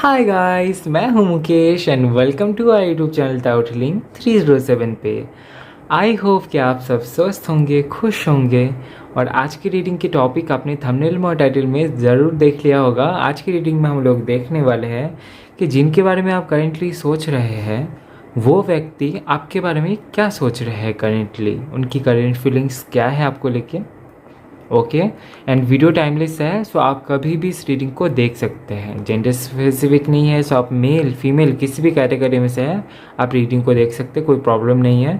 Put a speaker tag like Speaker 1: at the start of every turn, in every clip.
Speaker 1: हाय guys, मैं हूं Mukesh and welcome to our YouTube channel टाउटलिंग 307 पे। आई होप कि आप सब स्वस्थ होंगे, खुश होंगे। और आज की रीडिंग की टॉपिक आपने थंबनेल में और टाइटल में ज़रूर देख लिया होगा। आज की रीडिंग में हम लोग देखने वाले हैं कि जिनके बारे में आप करेंटली सोच रहे हैं वो व्यक्ति आपके बारे में क्या सोच रहे हैं करेंटली, उनकी करेंट फीलिंग्स क्या है आपको लेके। ओके, एंड वीडियो टाइमलेस है, सो आप कभी भी इस रीडिंग को देख सकते हैं। जेंडर स्पेसिफिक नहीं है, सो आप मेल फीमेल किसी भी कैटेगरी में से है आप रीडिंग को देख सकते हैं, कोई प्रॉब्लम नहीं है।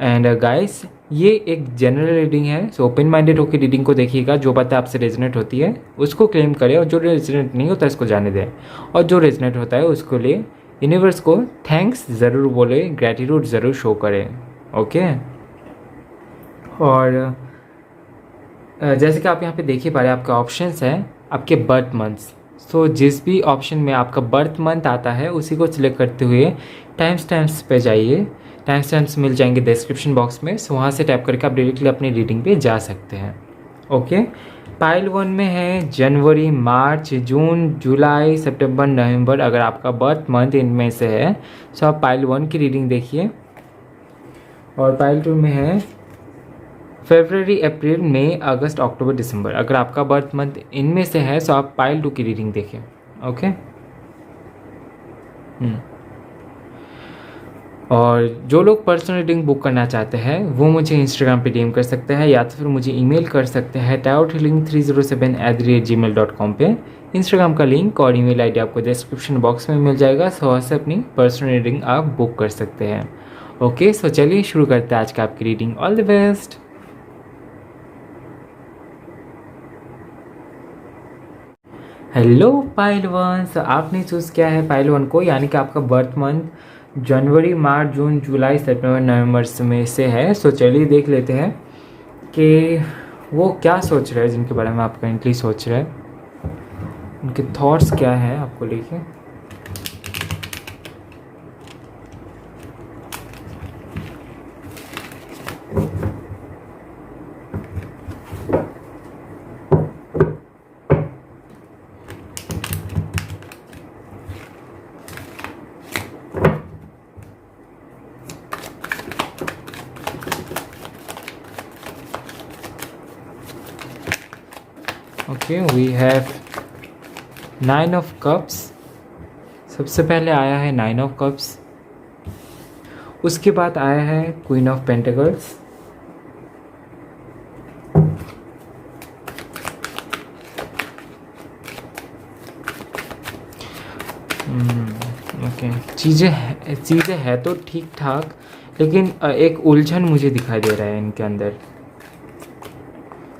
Speaker 1: एंड गाइस, ये एक जनरल रीडिंग है, सो ओपन माइंडेड होकर रीडिंग को देखिएगा। जो बातें आपसे रेजोनेट होती है उसको क्लेम करें, और जो रेजोनेट नहीं होता है उसको जाने दें, और जो रेजोनेट होता है उसको लिए यूनिवर्स को थैंक्स ज़रूर बोले, ग्रैटिट्यूड ज़रूर शो करें। ओके, और जैसे कि आप यहाँ पे देख ही पा रहे हैं, आपके ऑप्शंस हैं आपके बर्थ मंथ्स। सो जिस भी ऑप्शन में आपका बर्थ मंथ आता है उसी को सिलेक्ट करते हुए टाइम स्टैम्प्स पे जाइए। टाइम स्टैम्प्स मिल जाएंगे डिस्क्रिप्शन बॉक्स में, सो वहाँ से टैप करके आप डायरेक्टली अपनी रीडिंग पे जा सकते हैं। ओके, पाइल 1 में है जनवरी, मार्च, जून, जुलाई, सितंबर, नवंबर। अगर आपका बर्थ मंथ इनमें से है सो आप पाइल 1 की रीडिंग देखिए। और पाइल 2 में है फरवरी, अप्रैल, मई, अगस्त, अक्टूबर, दिसंबर। अगर आपका बर्थ मंथ इनमें से है तो आप पाइल 2 की रीडिंग देखें। ओके, और जो लोग पर्सनल रीडिंग बुक करना चाहते हैं वो मुझे इंस्टाग्राम पे डीएम कर सकते हैं, या तो फिर मुझे ईमेल कर सकते हैं tarothealing307@gmail.com पे। इंस्टाग्राम का लिंक और ईमेल आईडी आपको डिस्क्रिप्शन बॉक्स में मिल जाएगा, सो वहाँ से अपनी पर्सनल रीडिंग आप बुक कर सकते हैं। ओके, सो चलिए शुरू करते हैं आज का आपकी reading. All the best. Hello pile 1, सो आपने चूज़ किया है पाइल 1 को, यानी कि आपका बर्थ मंथ जनवरी, मार्च, जून, जुलाई, सितंबर, नवंबर में से है। सो चलिए देख लेते हैं कि वो क्या सोच रहे हैं, जिनके बारे में आप करेंटली सोच रहे हैं, उनके थॉट्स क्या हैं आपको लेके। Okay, we have 9 of cups. सबसे पहले आया है 9 ऑफ कप्स, उसके बाद आया है क्वीन ऑफ पेंटिकल्स, ओके। चीज़ें है तो ठीक ठाक, लेकिन एक उलझन मुझे दिखाई दे रहा है इनके अंदर।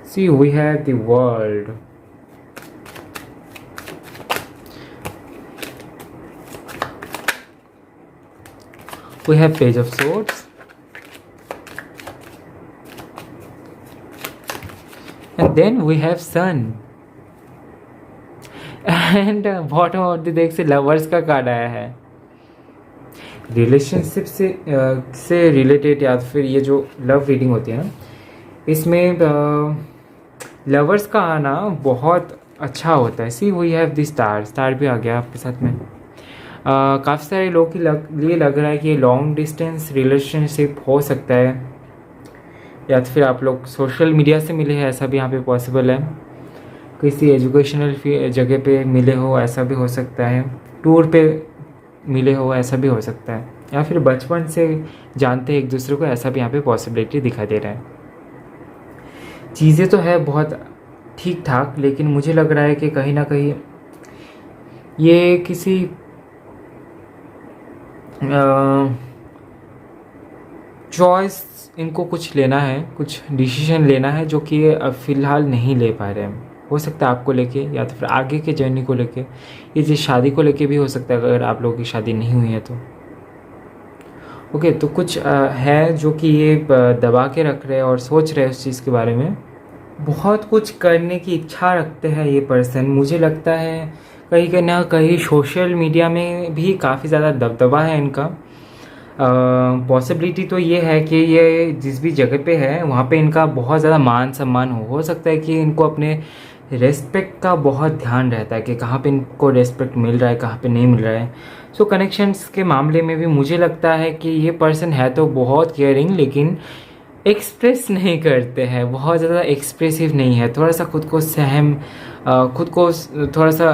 Speaker 1: See, we have the world. We have Page of Swords, and then we have Sun, and bottom of the deck से लवर्स का कार्ड आया है। रिलेशनशिप से रिलेटेड, या फिर ये जो लव रीडिंग होती है ना, इसमें लवर्स का आना बहुत अच्छा होता है। सी, वी हैव द स्टार भी आ गया आपके साथ में। काफ़ी सारे लोग के लिए लग रहा है कि ये लॉन्ग डिस्टेंस रिलेशनशिप हो सकता है, या तो फिर आप लोग सोशल मीडिया से मिले हैं, ऐसा भी यहाँ पे पॉसिबल है। किसी एजुकेशनल जगह पे मिले हो, ऐसा भी हो सकता है। टूर पे मिले हो, ऐसा भी हो सकता है। या फिर बचपन से जानते हैं एक दूसरे को, ऐसा भी यहाँ पे पॉसिबिलिटी दिखाई दे रहा है। चीज़ें तो है बहुत ठीक ठाक, लेकिन मुझे लग रहा है कि कहीं ना कहीं ये किसी चॉइस इनको कुछ लेना है, कुछ डिसीजन लेना है, जो कि ये फ़िलहाल नहीं ले पा रहे हैं। हो सकता है आपको लेके, या तो फिर आगे के जर्नी को लेके, ये चीज़ शादी को लेके भी हो सकता है अगर आप लोगों की शादी नहीं हुई है तो। ओके, तो कुछ है जो कि ये दबा के रख रहे हैं और सोच रहे हैं उस चीज़ के बारे में। बहुत कुछ करने की इच्छा रखते हैं ये पर्सन। मुझे लगता है कहीं ना कहीं सोशल मीडिया में भी काफ़ी ज़्यादा दबदबा है इनका। पॉसिबिलिटी तो ये है कि ये जिस भी जगह पे है वहाँ पे इनका बहुत ज़्यादा मान सम्मान हो सकता है कि इनको अपने रेस्पेक्ट का बहुत ध्यान रहता है कि कहाँ पे इनको रेस्पेक्ट मिल रहा है, कहाँ पे नहीं मिल रहा है। सो कनेक्शंस के मामले में भी मुझे लगता है कि ये पर्सन है तो बहुत केयरिंग, लेकिन एक्सप्रेस नहीं करते हैं, बहुत ज़्यादा एक्सप्रेसिव नहीं है, थोड़ा सा खुद को खुद को थोड़ा सा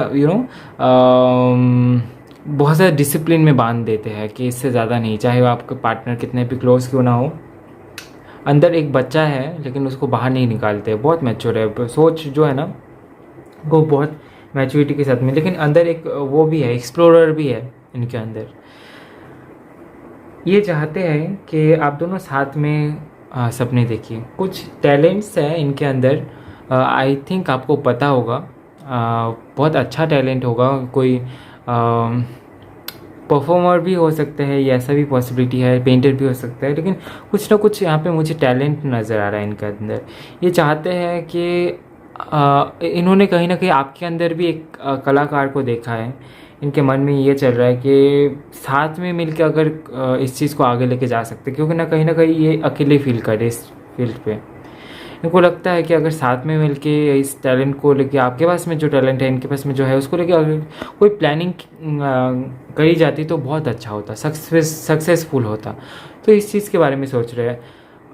Speaker 1: बहुत ज़्यादा डिसिप्लिन में बांध देते हैं कि इससे ज़्यादा नहीं, चाहे वो आपका पार्टनर कितने भी क्लोज क्यों ना हो। अंदर एक बच्चा है लेकिन उसको बाहर नहीं निकालते, बहुत मैच्योर है, सोच जो है ना वो बहुत मैच्योरिटी के साथ में, लेकिन अंदर एक वो भी है, एक्सप्लोरर भी है इनके अंदर। ये चाहते हैं कि आप दोनों साथ में सपने देखिए। कुछ टैलेंट्स है इनके अंदर, आई थिंक आपको पता होगा, बहुत अच्छा टैलेंट होगा, कोई परफॉर्मर भी हो सकते हैं, ये ऐसा भी पॉसिबिलिटी है, पेंटर भी हो सकता है, लेकिन कुछ ना कुछ यहाँ पे मुझे टैलेंट नज़र आ रहा है इनके अंदर। ये चाहते हैं कि इन्होंने कहीं ना कहीं आपके अंदर भी एक कलाकार को देखा है। इनके मन में ये चल रहा है कि साथ में मिलकर अगर इस चीज़ को आगे लेके जा सकते, क्योंकि ना कहीं ये अकेले फील करे इस फील्ड पे। इनको लगता है कि अगर साथ में मिलके इस टैलेंट को लेके, आपके पास में जो टैलेंट है इनके पास में जो है, उसको लेके अगर कोई प्लानिंग करी जाती तो बहुत अच्छा होता, सक्सेसफुल होता। तो इस चीज़ के बारे में सोच रहे हैं।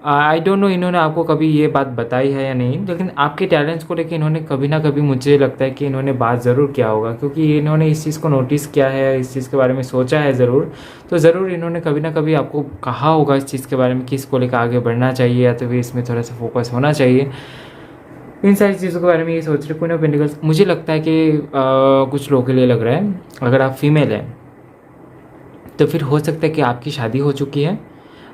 Speaker 1: आई डोंट नो इन्होंने आपको कभी ये बात बताई है या नहीं, लेकिन आपके टैलेंट्स को लेके इन्होंने कभी ना कभी, मुझे लगता है कि इन्होंने बात ज़रूर किया होगा, क्योंकि इन्होंने इस चीज़ को नोटिस किया है, इस चीज़ के बारे में सोचा है ज़रूर। तो ज़रूर इन्होंने कभी ना कभी आपको कहा होगा इस चीज़ के बारे में कि इसको लेकर आगे बढ़ना चाहिए या तो फिर इसमें थोड़ा सा फोकस होना चाहिए। इन सारी चीज़ों के बारे में ये सोच रहे। क्वीन ऑफ पेंटिकल्स मुझे लगता है कि कुछ लोगों के लिए लग रहा है, अगर आप फीमेल हैं तो फिर हो सकता है कि आपकी शादी हो चुकी है।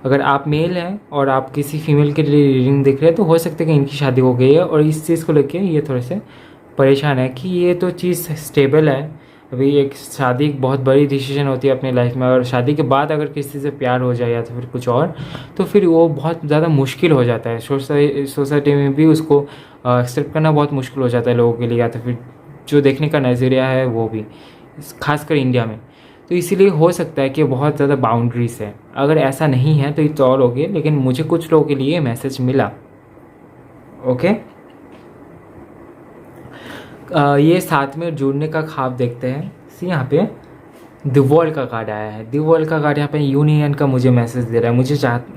Speaker 1: अगर आप मेल हैं और आप किसी फीमेल के लिए रीडिंग देख रहे हैं तो हो सकता है कि इनकी शादी हो गई है, और इस चीज़ को लेके ये थोड़े से परेशान है कि ये तो चीज़ स्टेबल है। अभी एक शादी एक बहुत बड़ी डिसीजन होती है अपनी लाइफ में, और शादी के बाद अगर किसी से प्यार हो जाए या तो फिर कुछ और, तो फिर वो बहुत ज़्यादा मुश्किल हो जाता है। सोसाइटी में भी उसको एक्सेप्ट करना बहुत मुश्किल हो जाता है लोगों के लिए, या तो फिर जो देखने का नज़रिया है वो भी, खासकर इंडिया में। तो इसीलिए हो सकता है कि बहुत ज़्यादा बाउंड्रीज है। अगर ऐसा नहीं है तो इट्स ऑल ओके, लेकिन मुझे कुछ लोगों के लिए मैसेज मिला। ओके, ये साथ में जुड़ने का ख्वाब देखते हैं। सी यहाँ पे द वर्ल्ड का कार्ड आया है। द वर्ल्ड का कार्ड यहाँ पे यूनियन का मुझे मैसेज दे रहा है।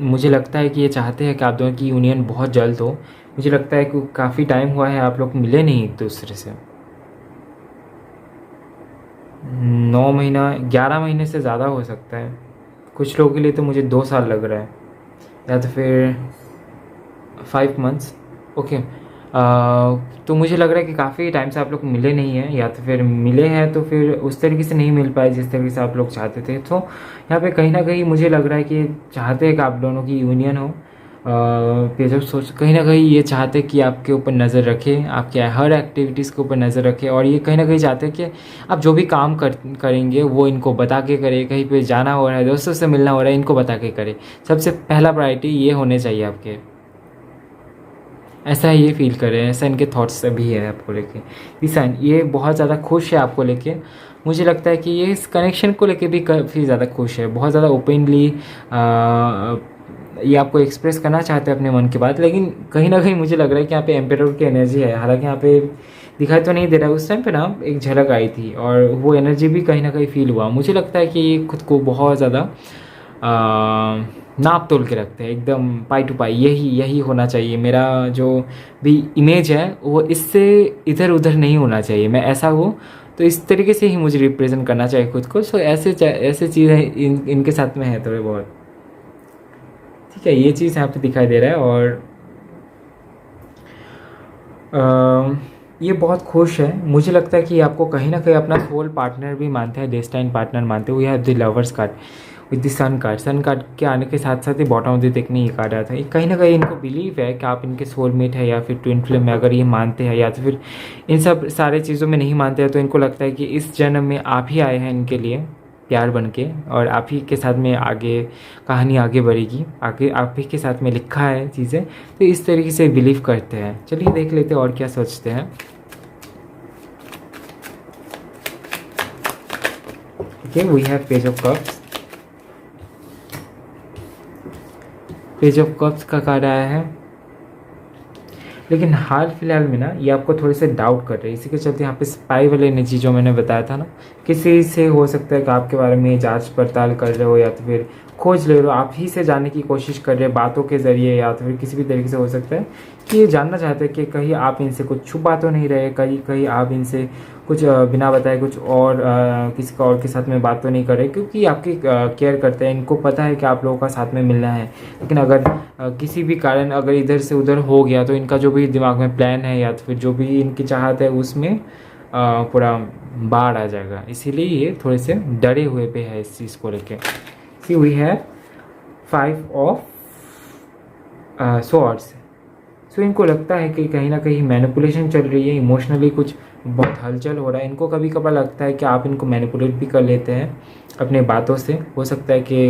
Speaker 1: मुझे लगता है कि ये चाहते हैं कि आप दोनों की यूनियन बहुत जल्द हो। मुझे लगता है कि काफ़ी टाइम हुआ है आप लोग मिले नहीं एक दूसरे से, 9 महीना 11 महीने से ज़्यादा हो सकता है। कुछ लोगों के लिए तो मुझे 2 साल लग रहा है, या तो फिर 5 मंथ्स। ओके, तो मुझे लग रहा है कि काफ़ी टाइम से आप लोग मिले नहीं हैं, या तो फिर मिले हैं तो फिर उस तरीके से नहीं मिल पाए जिस तरीके से आप लोग चाहते थे। तो यहाँ पे कहीं ना कहीं मुझे लग रहा है कि चाहते हैं कि आप दोनों की यूनियन हो। जब सोच कहीं ना कहीं ये चाहते कि आपके ऊपर नज़र रखें, आपके हर एक्टिविटीज़ के ऊपर नज़र रखें, और ये कहीं ना कहीं चाहते हैं कि आप जो भी काम करेंगे वो इनको बता के करें। कहीं पे जाना हो रहा है, दोस्तों से मिलना हो रहा है, इनको बता के करें। सबसे पहला प्रायोरिटी ये होने चाहिए आपके। ऐसा ये फील कर रहे हैं, ऐसा इनके थॉट्स भी है आपको लेके। दिसान ये बहुत ज़्यादा खुश है आपको लेके। मुझे लगता है कि ये इस कनेक्शन को लेके भी काफ़ी ज़्यादा खुश है, बहुत ज़्यादा ओपनली ये आपको एक्सप्रेस करना चाहते हैं अपने मन की बात। लेकिन कहीं ना कहीं मुझे लग रहा है कि यहाँ पे एम्पेरर की एनर्जी है। हालांकि यहाँ पे दिखाई तो नहीं दे रहा है, उस टाइम पे ना एक झलक आई थी और वो एनर्जी भी कहीं ना कहीं फील हुआ। मुझे लगता है कि ये खुद को बहुत ज़्यादा नाप तोल के रखते हैं, एकदम पाई टू पाई, यही होना चाहिए। मेरा जो भी इमेज है वो इससे इधर उधर नहीं होना चाहिए, मैं ऐसा हूँ तो इस तरीके से ही मुझे रिप्रेजेंट करना चाहिए खुद को। सो ऐसे चीज़ें इनके साथ में है थोड़े बहुत। ठीक है, ये चीज़ यहाँ पे दिखाई दे रहा है। और ये बहुत खुश है। मुझे लगता है कि आपको कहीं ना कहीं अपना सोल पार्टनर भी मानते हैं, डेस्टाइन पार्टनर मानते हैं। We have the lovers card with the sun card के आने के साथ साथ ही बॉटम ऑफ द डेक में ये कार्ड आता है। कहीं ना कहीं इनको बिलीव है कि आप इनके सोलमेट है, या फिर ट्विन फ्लेम में अगर ये मानते हैं, या तो फिर इन सब सारे चीज़ों में नहीं मानते हैं, तो इनको लगता है कि इस जन्म में आप ही आए हैं इनके लिए प्यार बन के, और आप ही के साथ में आगे कहानी आगे बढ़ेगी, आगे आप ही के साथ में लिखा है चीज़ें। तो इस तरीके से बिलीव करते हैं। चलिए देख लेते हैं और क्या सोचते हैं। Okay, we have page of cups. Page of cups का कार्ड आया है। लेकिन हाल फिलहाल में ना ये आपको थोड़े से डाउट कर रहे हैं। इसी के चलते यहाँ पे स्पाई वाली एनर्जी जो मैंने बताया था ना, किसी से हो सकता है कि आपके बारे में जांच पड़ताल कर रहे हो या तो फिर खोज ले रहे हो, आप ही से जानने की कोशिश कर रहे हैं बातों के ज़रिए, या तो फिर किसी भी तरीके से हो सकता है कि ये जानना चाहते हैं कि कहीं आप इनसे कुछ छुपा तो नहीं रहे, कहीं कहीं आप इनसे कुछ बिना बताए कुछ और किसी का और के साथ में बात तो नहीं कर रहे, क्योंकि आपकी केयर करते हैं, इनको पता है कि आप लोगों का साथ में मिलना है। लेकिन अगर किसी भी कारण अगर इधर से उधर हो गया तो इनका जो भी दिमाग में प्लान है या तो फिर जो भी इनकी चाहत है उसमें पूरा बाढ़ आ जाएगा। इसीलिए ये थोड़े से डरे हुए पे है इस चीज़ को लेके। सी वी हैव 5 ऑफ सॉर्ड्स। सो इनको लगता है कि कहीं ना कहीं मैनिपुलेशन चल रही है, इमोशनली कुछ बहुत हलचल हो रहा है। इनको कभी कभार लगता है कि आप इनको मैनिपुलेट भी कर लेते हैं अपने बातों से। हो सकता है कि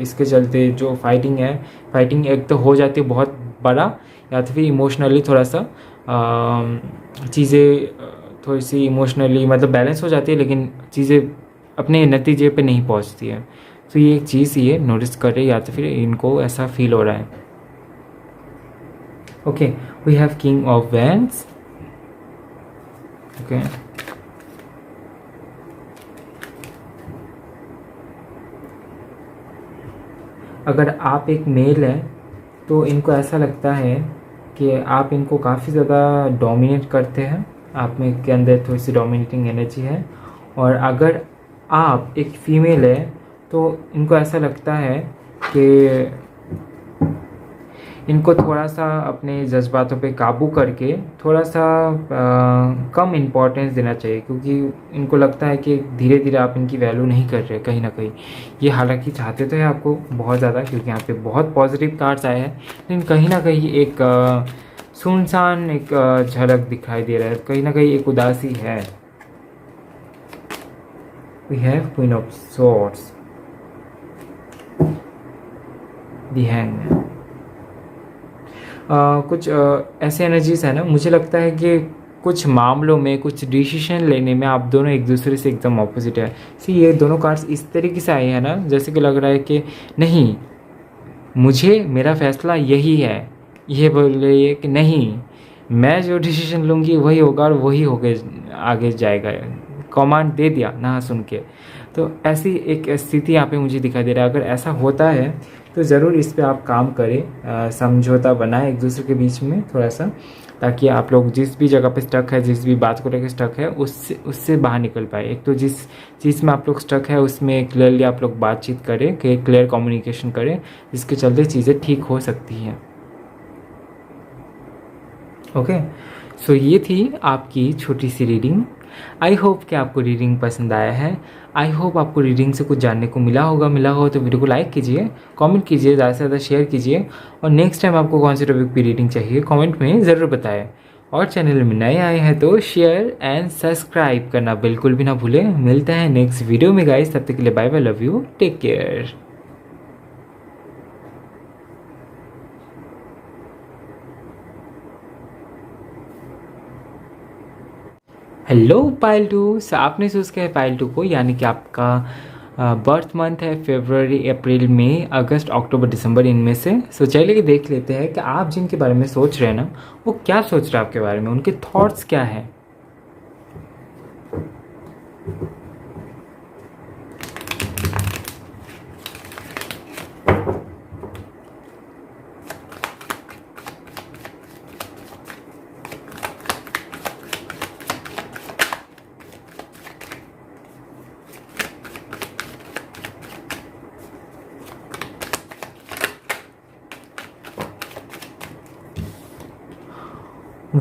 Speaker 1: इसके चलते जो फाइटिंग एक तो हो जाती है बहुत बड़ा, या तो फिर इमोशनली थोड़ा सा चीज़ें थोड़ी सी इमोशनली मतलब बैलेंस हो जाती है, लेकिन चीज़ें अपने नतीजे पे नहीं पहुंचती है। तो ये एक चीज़ ये नोटिस कर रहे, या तो फिर इनको ऐसा फील हो रहा है। Okay, we have king of wands. Okay, अगर आप एक मेल है तो इनको ऐसा लगता है कि आप इनको काफ़ी ज़्यादा डोमिनेट करते हैं, आप में के अंदर थोड़ी सी डोमिनेटिंग एनर्जी है। और अगर आप एक फीमेल है तो इनको ऐसा लगता है कि इनको थोड़ा सा अपने जज्बातों पे काबू करके थोड़ा सा कम इम्पोर्टेंस देना चाहिए, क्योंकि इनको लगता है कि धीरे धीरे आप इनकी वैल्यू नहीं कर रहे कहीं ना कहीं। ये हालांकि चाहते तो है आपको बहुत ज़्यादा, क्योंकि यहाँ पे बहुत पॉजिटिव कार्ड्स आए हैं, लेकिन कहीं ना कहीं एक सुनसान एक झलक दिखाई दे रहा है, कहीं ना कहीं एक उदासी है। We have queen of swords, the hangman. कुछ ऐसे एनर्जीज है ना, मुझे लगता है कि कुछ मामलों में कुछ डिसीजन लेने में आप दोनों एक दूसरे से एकदम ऑपोजिट है। सी ये दोनों कार्ड्स इस तरीके से आए हैं ना, जैसे कि लग रहा है कि नहीं, मुझे मेरा फैसला यही है, ये बोल रही है कि नहीं, मैं जो डिसीजन लूँगी वही होगा और वही होके आगे जाएगा, कमांड दे दिया ना सुन के। तो ऐसी एक स्थिति यहाँ पे मुझे दिखाई दे रहा है। अगर ऐसा होता है तो ज़रूर इस पे आप काम करें, समझौता बनाए एक दूसरे के बीच में थोड़ा सा, ताकि आप लोग जिस भी जगह पे स्टक है, जिस भी बात को लेकर स्टक है, उससे बाहर निकल पाए। एक तो जिस चीज़ में आप लोग स्टक है उसमें क्लियरली आप लोग बातचीत करें, कि क्लियर कम्युनिकेशन करें, जिसके चलते चीज़ें ठीक हो सकती हैं। ओके, सो ये थी आपकी छोटी सी रीडिंग। आई होप कि आपको रीडिंग पसंद आया है। आई होप आपको रीडिंग से कुछ जानने को मिला हो तो वीडियो को लाइक कीजिए, कमेंट कीजिए, ज़्यादा से ज़्यादा शेयर कीजिए, और नेक्स्ट टाइम आपको कौन से टॉपिक की रीडिंग चाहिए कमेंट में ज़रूर बताएं। और चैनल में नए आए हैं तो शेयर एंड सब्सक्राइब करना बिल्कुल भी ना भूलें। मिलते हैं नेक्स्ट वीडियो में गाइस, तब तक के लिए bye bye, love you, take care. Hello pile 2, so आपने चूज़ किया है पाइल 2 को, यानी कि आपका बर्थ मंथ है फरवरी, अप्रैल, मई, अगस्त, अक्टूबर, दिसंबर, इनमें से। सो चलिए कि देख लेते हैं कि आप जिनके बारे में सोच रहे हैं ना, वो क्या सोच रहे हैं आपके बारे में, उनके थॉट्स क्या हैं।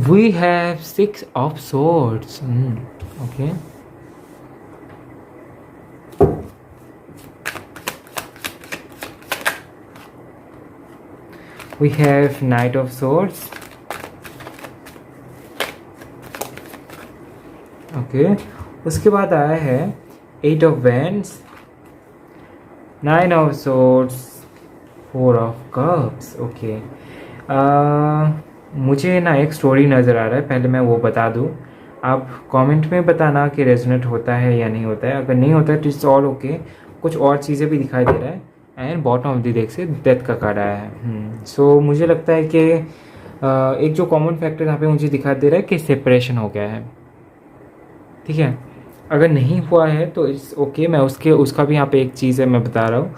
Speaker 1: We have 6 of swords. Okay. We have Knight of Swords. Okay. उसके बाद आया है 8 of Wands, 9 of Swords, 4 of Cups. Okay. मुझे ना एक स्टोरी नज़र आ रहा है, पहले मैं वो बता दूँ, आप कमेंट में बताना कि रेजोनेट होता है या नहीं होता है। अगर नहीं होता है तो इट्स ऑल ओके। कुछ और चीज़ें भी दिखाई दे रहा है, and bottom of the deck से डेथ का कार्ड आया है। सो मुझे लगता है कि एक जो कॉमन फैक्टर यहाँ पे मुझे दिखा दे रहा है कि सेपरेशन हो गया है, ठीक है। अगर नहीं हुआ है तो इट्स ओके, मैं उसका भी यहाँ पे एक चीज़ है मैं बता रहा हूँ।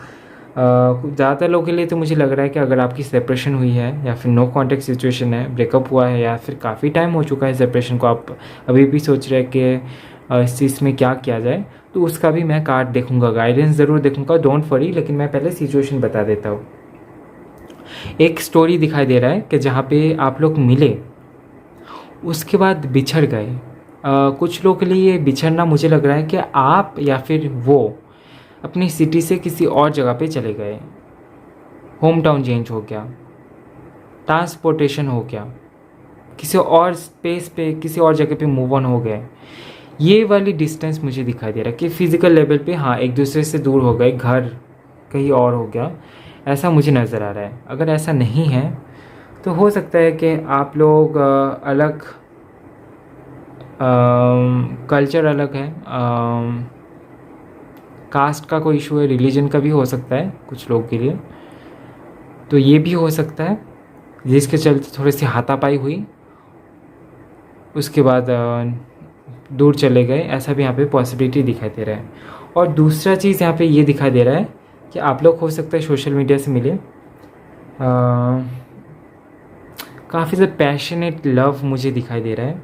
Speaker 1: ज़्यादातर लोगों के लिए तो मुझे लग रहा है कि अगर आपकी सेपरेशन हुई है या फिर नो कॉन्टैक्ट सिचुएशन है, ब्रेकअप हुआ है या फिर काफ़ी टाइम हो चुका है सेपरेशन को, आप अभी भी सोच रहे हैं कि इस चीज़ में क्या किया जाए, तो उसका भी मैं कार्ड देखूंगा, गाइडेंस ज़रूर देखूंगा, डोंट वरी। लेकिन मैं पहले सिचुएशन बता देता हूँ। एक स्टोरी दिखाई दे रहा है कि जहाँ पे आप लोग मिले, उसके बाद बिछड़ गए। कुछ लोगों के लिए ये बिछड़ना मुझे लग रहा है कि आप या फिर वो अपनी सिटी से किसी और जगह पे चले गए, होम टाउन चेंज हो गया, ट्रांसपोर्टेशन हो गया, किसी और स्पेस पे किसी और जगह पे मूव ऑन हो गए। ये वाली डिस्टेंस मुझे दिखाई दे रहा है कि फिज़िकल लेवल पे हाँ एक दूसरे से दूर हो गए, घर कहीं और हो गया, ऐसा मुझे नज़र आ रहा है। अगर ऐसा नहीं है तो हो सकता है कि आप लोग अलग, कल्चर अलग है, कास्ट का कोई इशू है, रिलीजन का भी हो सकता है कुछ लोगों के लिए, तो ये भी हो सकता है जिसके चलते थोड़ी सी हाथापाई हुई, उसके बाद दूर चले गए, ऐसा भी यहाँ पे पॉसिबिलिटी दिखाई दे रहा है। और दूसरा चीज़ यहाँ पे ये दिखाई दे रहा है कि आप लोग हो सकता है सोशल मीडिया से मिले, काफ़ी ज़्यादा पैशनेट लव मुझे दिखाई दे रहा है,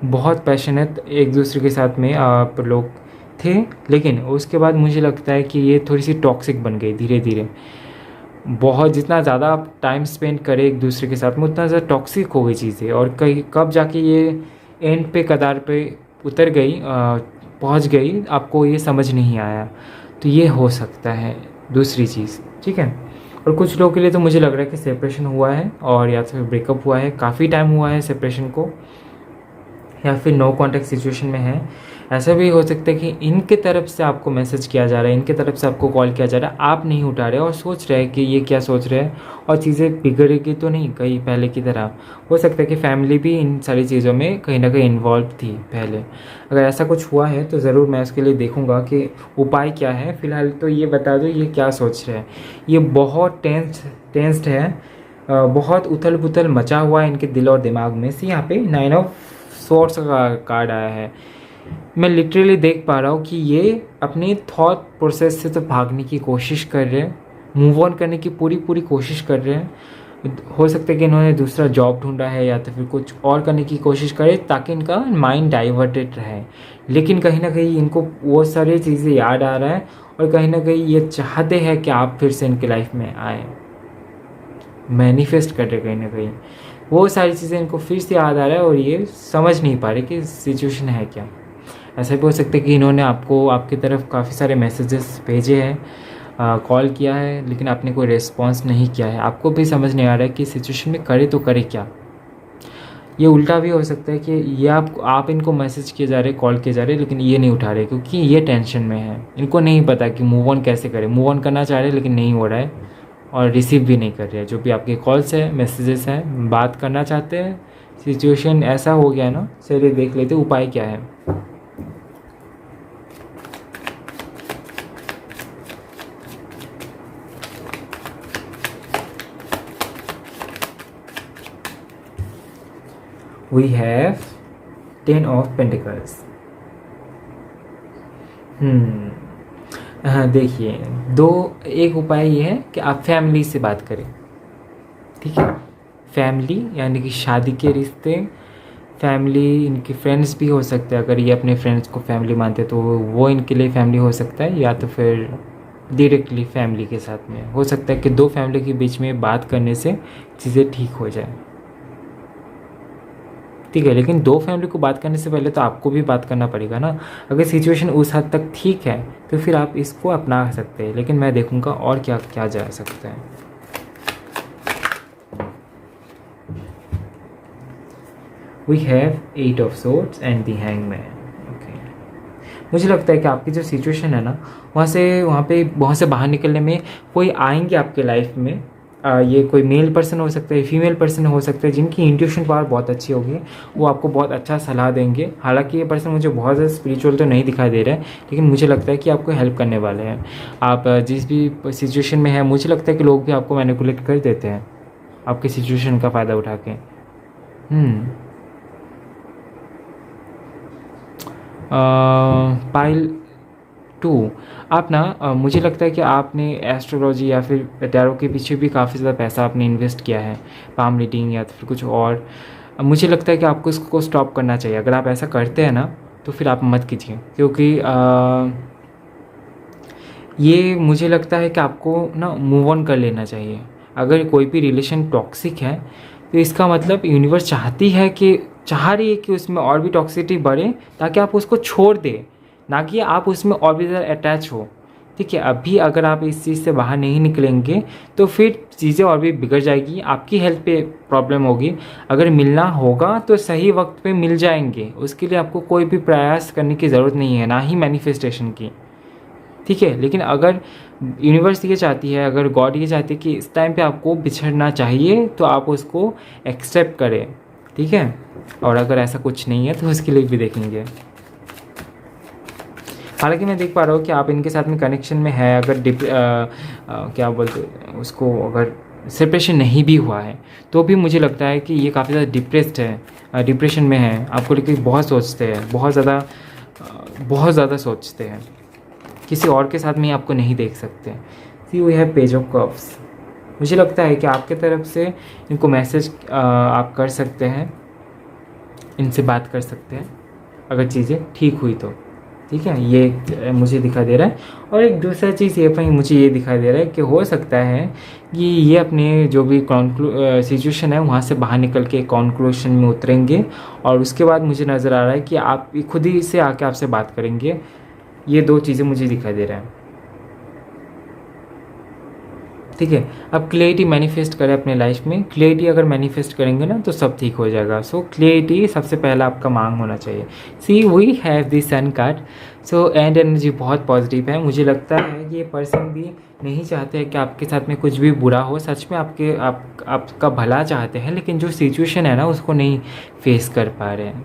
Speaker 1: बहुत पैशनेट एक दूसरे के साथ में आप लोग थे, लेकिन उसके बाद मुझे लगता है कि ये थोड़ी सी टॉक्सिक बन गई धीरे धीरे। बहुत जितना ज़्यादा आप टाइम स्पेंड करें एक दूसरे के साथ में, उतना ज़्यादा टॉक्सिक हो गई चीज़ें, और कहीं कब जाके ये एंड पे कतार पे उतर गई, पहुंच गई, आपको ये समझ नहीं आया। तो ये हो सकता है दूसरी चीज़, ठीक है। और कुछ लोगों के लिए तो मुझे लग रहा है कि सेपरेशन हुआ है, और या तो फिर ब्रेकअप हुआ है, काफ़ी टाइम हुआ है सेपरेशन को, या फिर नो कॉन्टैक्ट सिचुएशन में है। ऐसा भी हो सकता है कि इनके तरफ से आपको मैसेज किया जा रहा है, इनके तरफ से आपको कॉल किया जा रहा है, आप नहीं उठा रहे और सोच रहे हैं कि ये क्या सोच रहे हैं, और चीज़ें बिगड़ेगी तो नहीं कहीं पहले की तरह। हो सकता है कि फैमिली भी इन सारी चीज़ों में कहीं ना कहीं इन्वॉल्व थी पहले। अगर ऐसा कुछ हुआ है तो ज़रूर मैं उसके लिए देखूँगा कि उपाय क्या है। फ़िलहाल तो ये बता दो ये क्या सोच रहे हैं। ये बहुत टेंस्ड है, बहुत उथल पुथल मचा हुआ है इनके दिल और दिमाग में से। यहाँ पे 9 ऑफ सोर्स का कार्ड आया है। मैं लिटरली देख पा रहा हूँ कि ये अपनी थॉट प्रोसेस से तो भागने की कोशिश कर रहे हैं, मूव ऑन करने की पूरी कोशिश कर रहे हैं। हो सकता है कि इन्होंने दूसरा जॉब ढूंढा है या तो फिर कुछ और करने की कोशिश करे ताकि इनका माइंड डाइवर्टेड रहे, लेकिन कहीं ना कहीं इनको वो सारी चीज़ें याद आ रहा है, और कहीं ना कहीं ये चाहते हैं कि आप फिर से इनके लाइफ में आए, मैनिफेस्ट कर रहे कहीं ना कहीं वो सारी चीज़ें इनको फिर से याद आ रहा है, और ये समझ नहीं पा रहे कि सिचुएशन है क्या। ऐसा भी हो सकता है कि इन्होंने आपको आपकी तरफ काफ़ी सारे मैसेजेस भेजे हैं, कॉल किया है, लेकिन आपने कोई रिस्पॉन्स नहीं किया है। आपको भी समझ नहीं आ रहा है कि सिचुएशन में करे तो करे क्या। ये उल्टा भी हो सकता है कि ये आप इनको मैसेज किए जा रहे, कॉल किए जा रहे, लेकिन ये नहीं उठा रहे क्योंकि ये टेंशन में है। इनको नहीं पता कि मूव ऑन कैसे करें। मूव ऑन करना चाह रहे लेकिन नहीं हो रहा है, और रिसीव भी नहीं कर रहे हैं जो भी आपके कॉल्स है, मैसेजेस हैं। बात करना चाहते हैं, सिचुएशन ऐसा हो गया ना। चलिए देख लेते उपाय क्या है। We have 10 of Pentacles। हाँ देखिए, एक उपाय ये है कि आप फैमिली से बात करें, ठीक है। फैमिली यानी कि शादी के रिश्ते, फैमिली इनके फ्रेंड्स भी हो सकते हैं। अगर ये अपने फ्रेंड्स को फैमिली मानते हैं तो वो इनके लिए फैमिली हो सकता है, या तो फिर डायरेक्टली फैमिली के साथ में हो सकता है कि दो फैमिली के बीच में बात करने से चीज़ें ठीक हो जाए, ठीक है। लेकिन दो फैमिली को बात करने से पहले तो आपको भी बात करना पड़ेगा ना। अगर सिचुएशन उस हद तक ठीक है तो फिर आप इसको अपना सकते हैं, लेकिन मैं देखूंगा और क्या क्या जा सकता है। We have 8 of swords and the hangman. Okay, मुझे लगता है कि आपकी जो सिचुएशन है ना, वहाँ से बाहर निकलने में कोई आएंगे आपके लाइफ में। ये कोई मेल पर्सन हो सकता है, फीमेल पर्सन हो सकता है, जिनकी इंट्यूशन पावर बहुत अच्छी होगी। वो आपको बहुत अच्छा सलाह देंगे। हालांकि ये पर्सन मुझे बहुत ज़्यादा स्पिरिचुअल तो नहीं दिखाई दे रहा है, लेकिन मुझे लगता है कि आपको हेल्प करने वाले हैं। आप जिस भी सिचुएशन में है, मुझे लगता है कि लोग भी आपको मैनिपुलेट कर देते हैं, आपके सिचुएशन का फ़ायदा उठा के। पाइल 2, आप ना मुझे लगता है कि आपने एस्ट्रोलॉजी या फिर टैरो के पीछे भी काफ़ी ज़्यादा पैसा आपने इन्वेस्ट किया है, पाम रीडिंग या फिर कुछ और। मुझे लगता है कि आपको इसको स्टॉप करना चाहिए। अगर आप ऐसा करते हैं ना तो फिर आप मत कीजिए, क्योंकि ये मुझे लगता है कि आपको ना मूव ऑन कर लेना चाहिए। अगर कोई भी रिलेशन टॉक्सिक है तो इसका मतलब यूनिवर्स चाह रही है कि उसमें और भी टॉक्सिसिटी बढ़े, ताकि आप उसको छोड़ दें, ना कि आप उसमें और भी ज़्यादा अटैच हो। ठीक है, अभी अगर आप इस चीज़ से बाहर नहीं निकलेंगे तो फिर चीज़ें और भी बिगड़ जाएगी, आपकी हेल्थ पे प्रॉब्लम होगी। अगर मिलना होगा तो सही वक्त पे मिल जाएंगे, उसके लिए आपको कोई भी प्रयास करने की ज़रूरत नहीं है, ना ही मैनिफेस्टेशन की। ठीक है, लेकिन अगर यूनिवर्स ये चाहती है, अगर गॉड ये चाहती है कि इस टाइम पे आपको बिछड़ना चाहिए, तो आप उसको एक्सेप्ट करें। ठीक है, और अगर ऐसा कुछ नहीं है तो उसके लिए भी देखेंगे। हालांकि मैं देख पा रहा हूँ कि आप इनके साथ में कनेक्शन में है। अगर क्या बोलते हैं उसको, अगर सेपरेशन नहीं भी हुआ है तो भी मुझे लगता है कि ये काफ़ी ज़्यादा डिप्रेस्ड है, डिप्रेशन में है। आपको लेकर बहुत सोचते हैं, बहुत ज़्यादा सोचते हैं। किसी और के साथ में आपको नहीं देख सकते। See we have page of cups. मुझे लगता है कि आपके तरफ से इनको मैसेज आप कर सकते हैं, इनसे बात कर सकते हैं अगर चीज़ें ठीक हुई तो। ठीक है, ये मुझे दिखाई दे रहा है। और एक दूसरा चीज़ ये पर मुझे ये दिखाई दे रहा है कि हो सकता है कि ये अपने जो भी सिचुएशन है वहाँ से बाहर निकल के कॉन्क्लूशन में उतरेंगे, और उसके बाद मुझे नज़र आ रहा है कि आप खुद ही से आके आपसे बात करेंगे। ये 2 चीज़ें मुझे दिखाई दे रहा है। ठीक है, अब क्लियरिटी मैनिफेस्ट करें अपने लाइफ में। क्लियरिटी अगर मैनिफेस्ट करेंगे ना तो सब ठीक हो जाएगा। सो क्लियरिटी सबसे पहला आपका मांग होना चाहिए। See we have the sun card. So and energy बहुत पॉजिटिव है। मुझे लगता है कि ये पर्सन भी नहीं चाहते हैं कि आपके साथ में कुछ भी बुरा हो। सच में आपका भला चाहते हैं, लेकिन जो सिचुएशन है ना उसको नहीं फेस कर पा रहे हैं।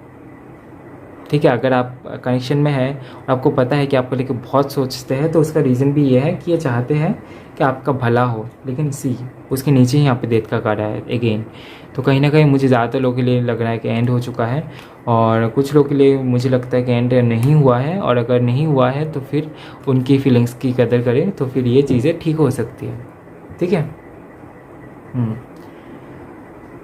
Speaker 1: ठीक है, अगर आप कनेक्शन में है और आपको पता है कि आपको लेकर बहुत सोचते हैं, तो उसका रीज़न भी ये है कि ये चाहते हैं कि आपका भला हो। लेकिन उसके नीचे ही यहाँ पे डेथ का कार्ड है अगेन। तो कहीं ना कहीं मुझे ज़्यादातर लोगों के लिए लग रहा है कि एंड हो चुका है, और कुछ लोगों के लिए मुझे लगता है कि एंड नहीं हुआ है। और अगर नहीं हुआ है तो फिर उनकी फीलिंग्स की कदर करें, तो फिर ये चीज़ें ठीक हो सकती है। ठीक है।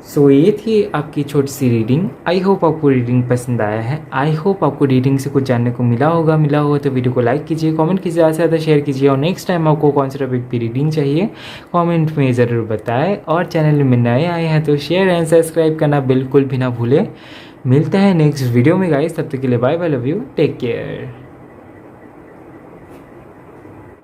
Speaker 1: सो ये थी आपकी छोटी सी रीडिंग। आई होप आपको रीडिंग पसंद आया है। आई होप आपको रीडिंग से कुछ जानने को मिला होगा तो वीडियो को लाइक कीजिए, कमेंट कीजिए, ज़्यादा से ज़्यादा शेयर कीजिए। और नेक्स्ट टाइम आपको कौन सा टॉपिक की रीडिंग चाहिए कमेंट में ज़रूर बताएं। और चैनल में नए आए हैं तो शेयर एंड सब्सक्राइब करना बिल्कुल भी ना भूलें। मिलता है नेक्स्ट वीडियो में गाइस, तब तक के लिए bye bye, love you, take care.